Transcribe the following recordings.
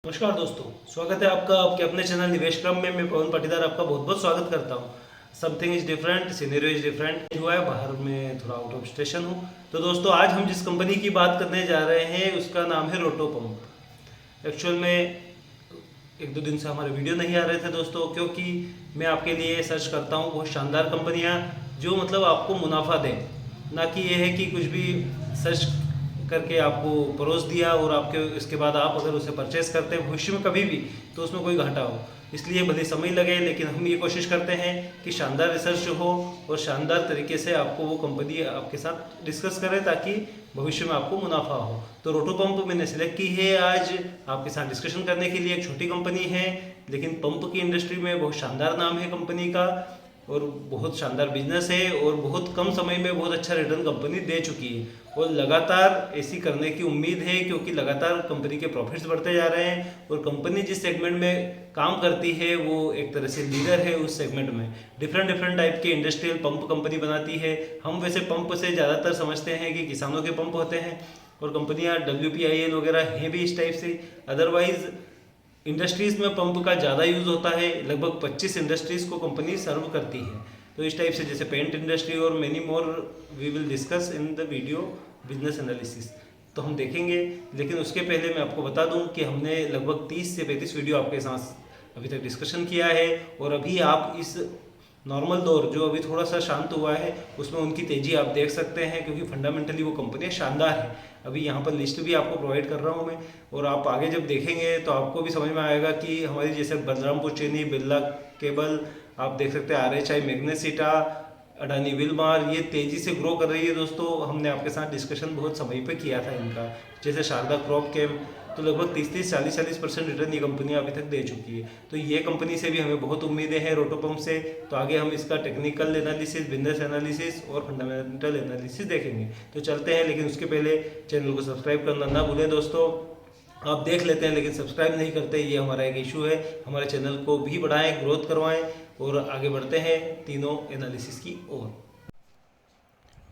नमस्कार दोस्तों, स्वागत है आपका आपके अपने चैनल निवेश क्रम में। मैं पवन पाटीदार आपका बहुत बहुत स्वागत करता हूं। Something is different, scenario is different हुआ है, बाहर में थोड़ा आउट ऑफ स्टेशन हूं। तो दोस्तों, आज हम जिस कंपनी की बात करने जा रहे हैं उसका नाम है रोटो पंप। एक्चुअल में एक दो दिन से हमारे वीडियो नहीं आ रहे थे दोस्तों, क्योंकि मैं आपके लिए सर्च करता हूँ बहुत शानदार कंपनियाँ जो मतलब आपको मुनाफा दें, ना कि ये है कि कुछ भी सर्च करके आपको परोस दिया और आपके इसके बाद आप अगर उसे परचेस करते हैं भविष्य में कभी भी तो उसमें कोई घाटा हो। इसलिए भले समय लगे, लेकिन हम ये कोशिश करते हैं कि शानदार रिसर्च हो और शानदार तरीके से आपको वो कंपनी आपके साथ डिस्कस करें ताकि भविष्य में आपको मुनाफा हो। तो रोटो पंप मैंने सिलेक्ट की है आज आपके साथ डिस्कशन करने के लिए। एक छोटी कंपनी है, लेकिन पंप की इंडस्ट्री में बहुत शानदार नाम है कंपनी का और बहुत शानदार बिजनेस है और बहुत कम समय में बहुत अच्छा रिटर्न कंपनी दे चुकी है और लगातार ऐसी करने की उम्मीद है, क्योंकि लगातार कंपनी के प्रॉफिट्स बढ़ते जा रहे हैं और कंपनी जिस सेगमेंट में काम करती है वो एक तरह से लीडर है उस सेगमेंट में। डिफरेंट डिफरेंट टाइप के इंडस्ट्रियल पंप कंपनी बनाती है। हम वैसे पंप से ज़्यादातर समझते हैं कि किसानों के पंप होते हैं और कंपनियां WPIL वगैरह हैं भी इस टाइप से। अदरवाइज इंडस्ट्रीज़ में पंप का ज़्यादा यूज़ होता है, लगभग 25 इंडस्ट्रीज़ को कंपनी सर्व करती है। तो इस टाइप से जैसे पेंट इंडस्ट्री और many more we will discuss in the video business analysis, तो हम देखेंगे। लेकिन उसके पहले मैं आपको बता दूं कि हमने लगभग 30 से 35 वीडियो आपके साथ अभी तक डिस्कशन किया है और अभी आप इस नॉर्मल दौर जो अभी थोड़ा सा शांत हुआ है उसमें उनकी तेज़ी आप देख सकते हैं, क्योंकि फंडामेंटली वो कंपनियाँ शानदार है। अभी यहाँ पर लिस्ट भी आपको प्रोवाइड कर रहा हूँ मैं, और आप आगे जब देखेंगे तो आपको भी समझ में आएगा कि हमारी जैसे बलरामपुर चीनी, बिरला केबल, आप देख सकते हैं RHI मैग्नेसिटा, अडानी विलमार, ये तेज़ी से ग्रो कर रही है दोस्तों। हमने आपके साथ डिस्कशन बहुत समय पे किया था इनका। जैसे शारदा क्रॉप केम, तो लगभग 30-30, 40-40% रिटर्न ये कंपनी अभी तक दे चुकी है। तो ये कंपनी से भी हमें बहुत उम्मीदें हैं रोटो पंप से। तो आगे हम इसका टेक्निकल एनालिसिस, बिजनेस एनालिसिस और फंडामेंटल एनालिसिस देखेंगे। तो चलते हैं, लेकिन उसके पहले चैनल को सब्सक्राइब करना ना भूलें दोस्तों। आप देख लेते हैं लेकिन सब्सक्राइब नहीं करते, ये हमारा एक इशू है। हमारे चैनल को भी बढ़ाएं, ग्रोथ करवाएं और आगे बढ़ते हैं तीनों एनालिसिस की ओर।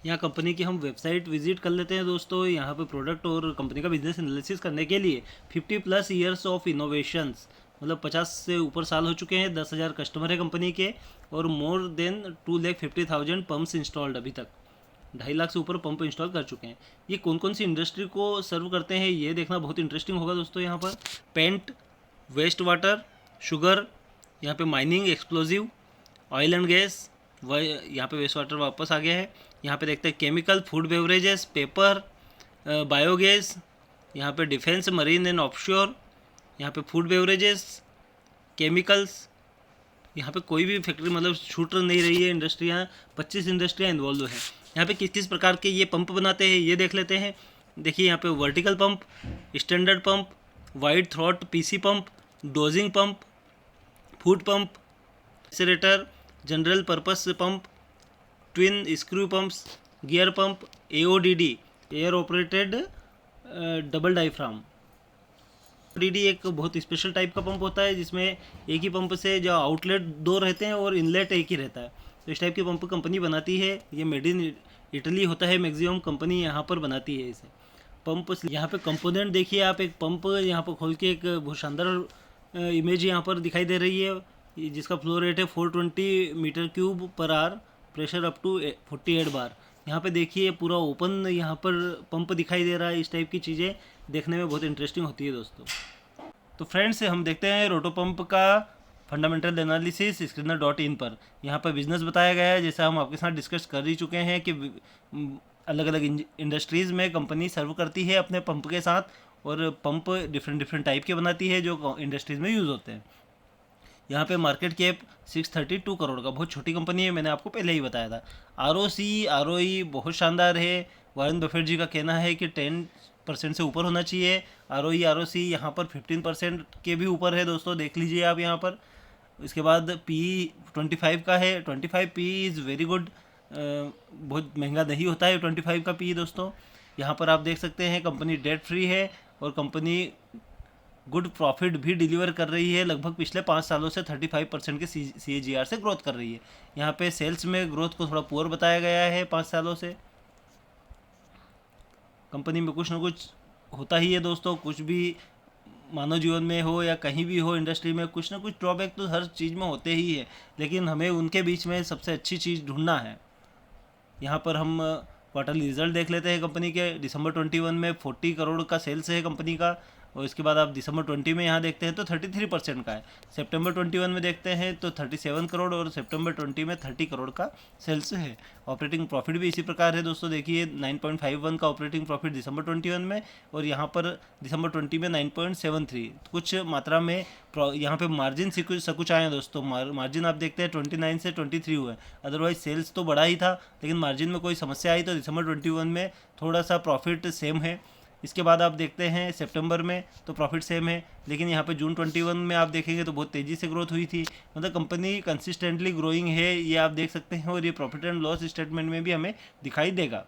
यहाँ कंपनी की हम वेबसाइट विजिट कर लेते हैं दोस्तों। यहाँ पे प्रोडक्ट और कंपनी का बिजनेस एनालिसिस करने के लिए 50+ ईयर्स ऑफ इनोवेशंस, मतलब 50 से ऊपर साल हो चुके हैं, 10,000 कस्टमर है कंपनी के और मोर देन 2,50,000 पम्प्स इंस्टॉल्ड। अभी तक 2.5 लाख से ऊपर पंप इंस्टॉल कर चुके हैं। ये कौन कौन सी इंडस्ट्री को सर्व करते हैं ये देखना बहुत इंटरेस्टिंग होगा दोस्तों। यहाँ पर पेंट, वेस्ट वाटर, शुगर, यहाँ पे mining, explosive, oil and gas, यहाँ पे वेस्ट वाटर वापस आ गया है। यहाँ पे देखते हैं chemical, food beverages, paper, biogas, यहाँ पे डिफेंस, मरीन एंड ऑफशोर, यहाँ पे फूड बेवरेजेस, केमिकल्स। यहाँ पे कोई भी फैक्ट्री मतलब छूट नहीं रही है इंडस्ट्रियाँ। 25 इंडस्ट्रियाँ इन्वॉल्व है। यहाँ पे किस किस प्रकार के ये पंप बनाते हैं ये देख लेते हैं। देखिए यहाँ पे vertical pump, standard pump, wide throat PC pump, dosing pump, food pump, accelerator, general purpose pump, twin screw pumps, gear pump, AODD, air operated double diaphragm. AODD एक बहुत स्पेशल टाइप का पंप होता है जिसमें एक ही पंप से जो outlet 2 रहते हैं और इनलेट एक ही रहता है। तो इस टाइप की पंप कंपनी बनाती है। ये मेड इन इटली होता है, मैक्सिमम कंपनी यहाँ पर बनाती है इसे पंप। यहाँ पे कंपोनेंट देखिए आप, एक पंप यहाँ पर खोल के एक बहुत शानदार इमेज यहाँ पर दिखाई दे रही है जिसका फ्लो रेट है 420 metre cube per hour, pressure up to 48 bar. यहाँ पे देखिए पूरा ओपन यहाँ पर पंप दिखाई दे रहा है। इस टाइप की चीज़ें देखने में बहुत इंटरेस्टिंग होती है दोस्तों। तो फ्रेंड्स हम देखते हैं रोटो पंप का फंडामेंटल एनालिसिस स्क्रीनर.इन पर। यहाँ पर बिजनेस बताया गया है, जैसा हम आपके साथ डिस्कस कर ही चुके हैं कि अलग अलग इंडस्ट्रीज़ में कंपनी सर्व करती है अपने पंप के साथ, और पंप डिफरेंट डिफरेंट टाइप के बनाती है जो इंडस्ट्रीज़ में यूज़ होते हैं। यहाँ पे मार्केट कैप 632 करोड़ का, बहुत छोटी कंपनी है, मैंने आपको पहले ही बताया था। ROE बहुत शानदार है। वॉरेन बफेट जी का कहना है कि 10% से ऊपर होना चाहिए। ROC यहाँ पर 15% के भी ऊपर है दोस्तों, देख लीजिए आप यहाँ पर। इसके बाद PE 25 का है। 25 PE इज़ वेरी गुड, बहुत महंगा नहीं होता है 25 का PE दोस्तों। यहाँ पर आप देख सकते हैं कंपनी डेट फ्री है और कंपनी गुड प्रॉफिट भी डिलीवर कर रही है। लगभग पिछले 5 सालों से 35% के CAGR से ग्रोथ कर रही है। यहाँ पे सेल्स में ग्रोथ को थोड़ा पुअर बताया गया है 5 सालों से। कंपनी में कुछ ना कुछ होता ही है दोस्तों, कुछ भी मानव जीवन में हो या कहीं भी हो इंडस्ट्री में, कुछ ना कुछ ड्रॉबैक तो हर चीज़ में होते ही है, लेकिन हमें उनके बीच में सबसे अच्छी चीज़ ढूंढना है। यहाँ पर हम क्वार्टरली रिजल्ट देख लेते हैं कंपनी के। दिसंबर 21 में 40 करोड़ का सेल्स है कंपनी का, और इसके बाद आप दिसंबर 20 में यहाँ देखते हैं तो 33% का है। सितंबर 21 में देखते हैं तो 37 करोड़, और सितंबर 20 में 30 करोड़ का सेल्स है। ऑपरेटिंग प्रॉफिट भी इसी प्रकार है दोस्तों, देखिए 9.51 का ऑपरेटिंग प्रॉफिट दिसंबर 21 में, और यहाँ पर दिसंबर 20 में 9.73। कुछ मात्रा में यहाँ पे मार्जिन कुछ आए हैं दोस्तों। मार्जिन आप देखते हैं 29 से 23 हुए, अदरवाइज सेल्स तो बड़ा ही था, लेकिन मार्जिन में कोई समस्या आई तो दिसंबर 21 में थोड़ा सा प्रॉफिट सेम है। इसके बाद आप देखते हैं सितंबर में तो प्रॉफिट सेम है, लेकिन यहाँ पे जून 21 में आप देखेंगे तो बहुत तेज़ी से ग्रोथ हुई थी। मतलब कंपनी कंसिस्टेंटली ग्रोइंग है, ये आप देख सकते हैं, और ये प्रॉफिट एंड लॉस स्टेटमेंट में भी हमें दिखाई देगा।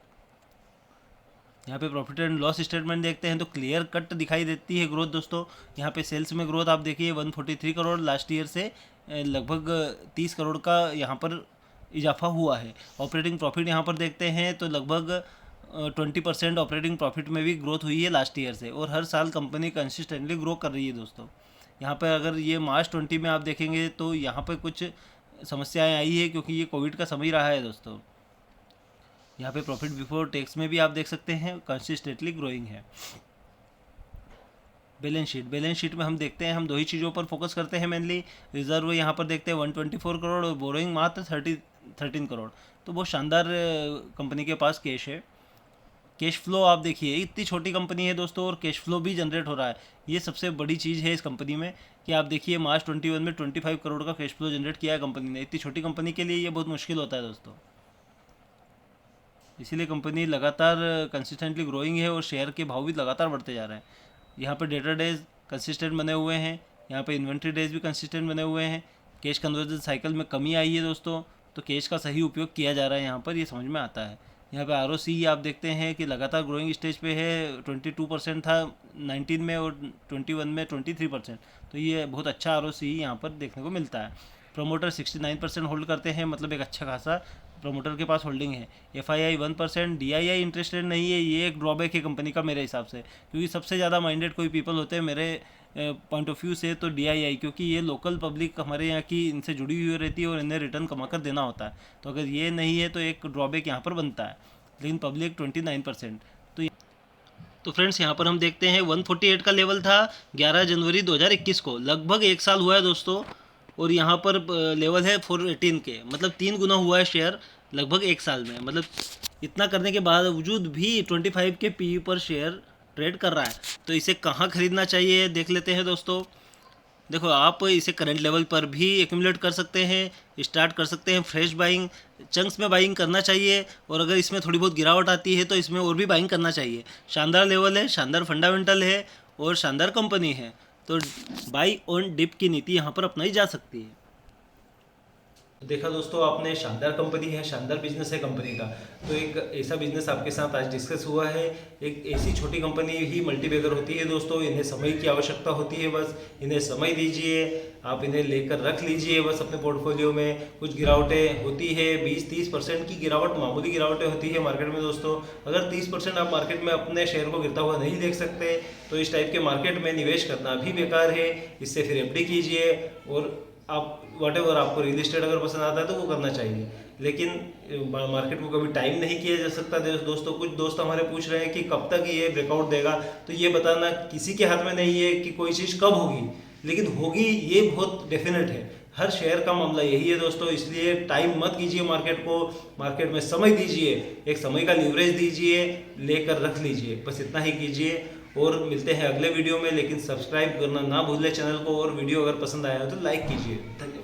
यहाँ पे प्रॉफिट एंड लॉस स्टेटमेंट देखते हैं तो क्लियर कट दिखाई देती है ग्रोथ दोस्तों। यहाँ पे सेल्स में ग्रोथ आप देखिए 143 करोड़ लास्ट ईयर से लगभग 30 करोड़ का यहाँ पर इजाफा हुआ है। ऑपरेटिंग प्रॉफिट यहाँ पर देखते हैं तो लगभग 20% ऑपरेटिंग प्रॉफिट में भी ग्रोथ हुई है लास्ट ईयर से, और हर साल कंपनी कंसिस्टेंटली ग्रो कर रही है दोस्तों। यहाँ पर अगर ये मार्च 20 में आप देखेंगे तो यहाँ पर कुछ समस्याएं आई है, क्योंकि ये कोविड का समय रहा है दोस्तों। यहाँ पे प्रॉफिट बिफोर टैक्स में भी आप देख सकते हैं कंसिस्टेंटली ग्रोइंग है। बैलेंस शीट में हम देखते हैं, हम दो ही चीज़ों पर फोकस करते हैं मेनली। रिजर्व यहाँ पर देखते हैं 124 करोड़, और बोरोइंग मात्र 13 करोड़। तो बहुत शानदार कंपनी के पास कैश है। कैश फ्लो आप देखिए, इतनी छोटी कंपनी है दोस्तों और कैश फ्लो भी जनरेट हो रहा है। ये सबसे बड़ी चीज़ है इस कंपनी में कि आप देखिए मार्च 21 में 25 करोड़ का कैश फ्लो जनरेट किया है कंपनी ने। इतनी छोटी कंपनी के लिए ये बहुत मुश्किल होता है दोस्तों, इसीलिए कंपनी लगातार कंसिस्टेंटली ग्रोइंग है और शेयर के भाव भी लगातार बढ़ते जा रहे हैं। यहाँ पर डेटर डेज कंसिस्टेंट बने हुए हैं, यहाँ पे इन्वेंट्री डेज भी कंसिस्टेंट बने हुए हैं। कैश कन्वर्जन साइकिल में कमी आई है दोस्तों, तो कैश का सही उपयोग किया जा रहा है यहाँ पर, ये समझ में आता है। यहाँ पे ROC आप देखते हैं कि लगातार ग्रोइंग स्टेज पे है। 22% था 19 में और 21 में 23%, तो ये बहुत अच्छा ROC यहाँ पर देखने को मिलता है। प्रोमोटर 69% होल्ड करते हैं, मतलब एक अच्छा खासा प्रोमोटर के पास होल्डिंग है। FII 1%, DII इंटरेस्टेड नहीं है, ये एक ड्रॉबैक है कंपनी का मेरे हिसाब से, क्योंकि सबसे ज़्यादा माइंडेड कोई पीपल होते हैं मेरे पॉइंट ऑफ व्यू से तो DII, क्योंकि ये लोकल पब्लिक हमारे यहाँ की इनसे जुड़ी हुई रहती है और इन्हें रिटर्न कमा कर देना होता है। तो अगर ये नहीं है तो एक ड्रॉबैक यहाँ पर बनता है, लेकिन पब्लिक 29%। तो फ्रेंड्स यहाँ पर हम देखते हैं 148 का लेवल था 11 जनवरी 2021 को, लगभग एक साल हुआ है दोस्तों, और यहाँ पर लेवल है 418 के, मतलब 3 गुना हुआ है शेयर लगभग एक साल में। मतलब इतना करने के बावजूद भी 25 के PE पर शेयर ट्रेड कर रहा है। तो इसे कहाँ खरीदना चाहिए देख लेते हैं दोस्तों। देखो, आप इसे करंट लेवल पर भी एक्यूमुलेट कर सकते हैं, स्टार्ट कर सकते हैं फ्रेश बाइंग, चंक्स में बाइंग करना चाहिए, और अगर इसमें थोड़ी बहुत गिरावट आती है तो इसमें और भी बाइंग करना चाहिए। शानदार लेवल है, शानदार फंडामेंटल है और शानदार कंपनी है, तो बाई ऑन डिप की नीति यहाँ पर अपनाई जा सकती है। देखा दोस्तों आपने, शानदार कंपनी है, शानदार बिजनेस है कंपनी का। तो एक ऐसा बिजनेस आपके साथ आज डिस्कस हुआ है। एक ऐसी छोटी कंपनी ही मल्टीबैगर होती है दोस्तों, इन्हें समय की आवश्यकता होती है, बस इन्हें समय दीजिए, आप इन्हें लेकर रख लीजिए बस अपने पोर्टफोलियो में। कुछ गिरावटें होती है, 20-30% की गिरावट, मामूली गिरावटें होती है मार्केट में दोस्तों। अगर 30% आप मार्केट में अपने शेयर को गिरता हुआ नहीं देख सकते तो इस टाइप के मार्केट में निवेश करना भी बेकार है। इससे फिर FD कीजिए, और आप व्हाटएवर आपको रियल एस्टेट अगर पसंद आता है तो वो करना चाहिए, लेकिन मार्केट को कभी टाइम नहीं किया जा सकता दोस्तों। कुछ दोस्त हमारे पूछ रहे हैं कि कब तक ये ब्रेकआउट देगा, तो ये बताना किसी के हाथ में नहीं है कि कोई चीज़ कब होगी, लेकिन होगी ये बहुत डेफिनेट है। हर शेयर का मामला यही है दोस्तों, इसलिए टाइम मत कीजिए मार्केट को, मार्केट में समय दीजिए, एक समय का लीवरेज दीजिए, लेकर रख लीजिए, बस इतना ही कीजिए। और मिलते हैं अगले वीडियो में, लेकिन सब्सक्राइब करना ना भूलें चैनल को, और वीडियो अगर पसंद आया हो तो लाइक कीजिए। धन्यवाद।